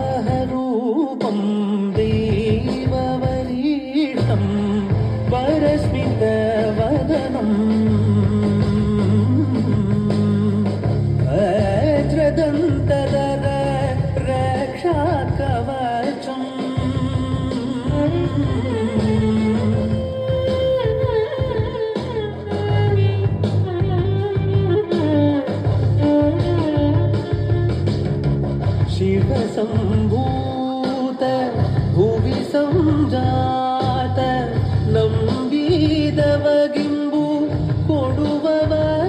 वराहरूपं देववरीष्टं वरस्मितवदनं वज्रदन्तदर रक्षाकवचम् शिवसम्भूत भुवि संजात नम्बीदवगिम्बु कोडुववनीत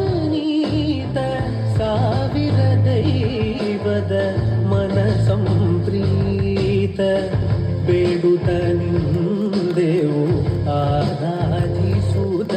ಸಾವಿರ ದೈವದ ಮನಸಂಪ್ರೀತ ಬೇಡುತ್ತ ನಿಂದೆವು ಆರಾಧಿಸುತ್ತ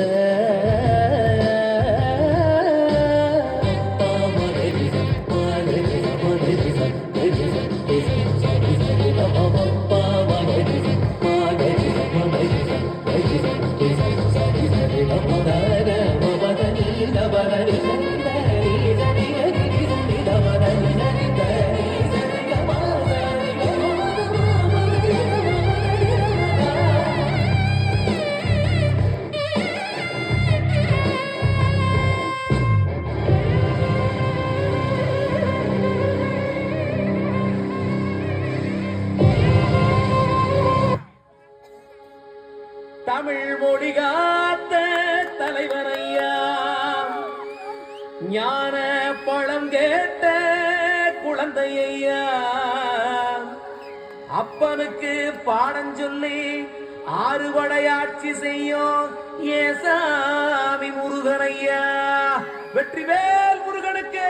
தமிழ் மொழி காத்த தலைவனையா ஞான பழம் கேட்ட குழந்தையா அப்பனுக்கு பாடம் சொல்லி ஆறுபடையாட்சி செய்யும் ஏசாமி முருகனையா வெற்றிவேல் முருகனுக்கு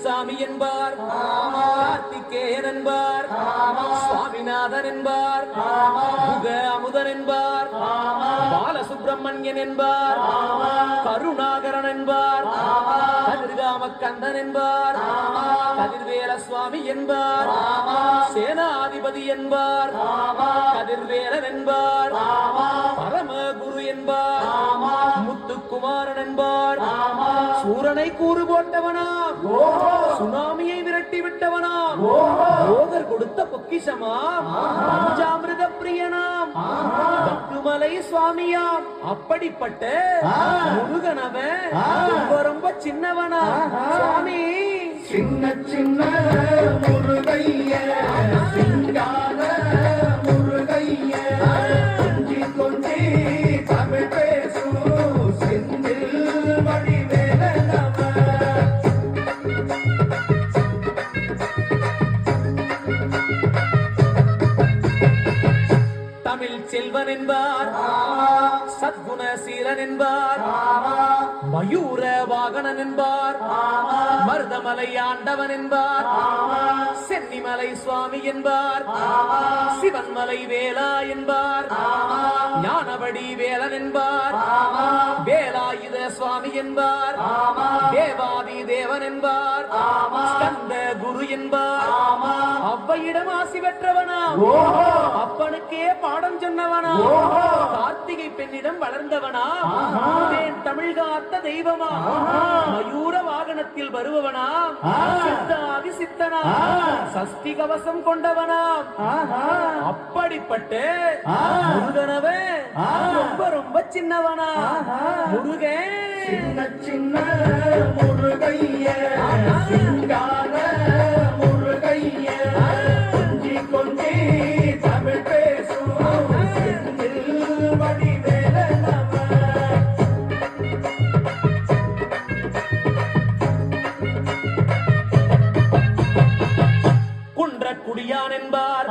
சாமி என்பார், கார்த்திகேயன் என்பார், சுவாமிநாதன் என்பார், முக அமுதன் என்பார், பாலசுப்பிரமணியன் என்பார், கருணாகரன் என்பார், கதிர்காம கந்தன் என்பார், கதிர்வேல சுவாமி என்பார், சேனாதிபதி என்பார், கதிர்வேலன் என்பார், பரமகுரு என்பார், முத்துக்குமாரன் என்பார், சூரனை கூறு போட்டவனா, சுனாமியை விரட்டி விட்டவனாம், யோகர் கொடுத்த பொக்கிஷமாம், பஞ்சாமிர்த பிரியனாம், பத்துமலை சுவாமியாம். அப்படிப்பட்ட முருகனவன் ரொம்ப ரொம்ப சின்னவனா சுவாமி. சின்ன சின்ன முருகைய சிங்கார முருகைய கொஞ்சி கொஞ்சி தமிழ் பேசும் செந்தில் வடிவேலனவ. தமிழ் செல்வன் என்பார், சத்குண சீலன் என்பார், மயூர வாகனன் என்பார், மருதமலை ஆண்டவன் என்பார், சென்னிமலை சுவாமி என்பார், சிவன்மலை வேலா என்பார், ஞானவடி வேலன் என்பார், வேலாயுத சுவாமி என்பார், தேவாதி தேவன் என்பார், ஸ்கந்த குரு என்பார், அவ்வையிடம் ஆசி பெற்றவனா, அப்பனுக்கே பாடம் சொன்னவனா, கார்த்திகை பெண்ணிடம் வளர்ந்தவனா, தமிழ் காத்த தெய்வமா, மயூர வாகனத்தில் வருபவனா, சித்தாதி ஆதிசித்தனா சஷ்டி கவசம் கொண்டவனாம் அப்படிப்பட்ட முருகனவே ரொம்ப ரொம்ப சின்னவனா முருகன் சின்ன சின்ன முருகைய சிங்கார முருகைய கொஞ்சி கொஞ்சி தமிழ் பேசும் செந்தில் வடிவேலனவன். குன்ற குடியான் என்பார்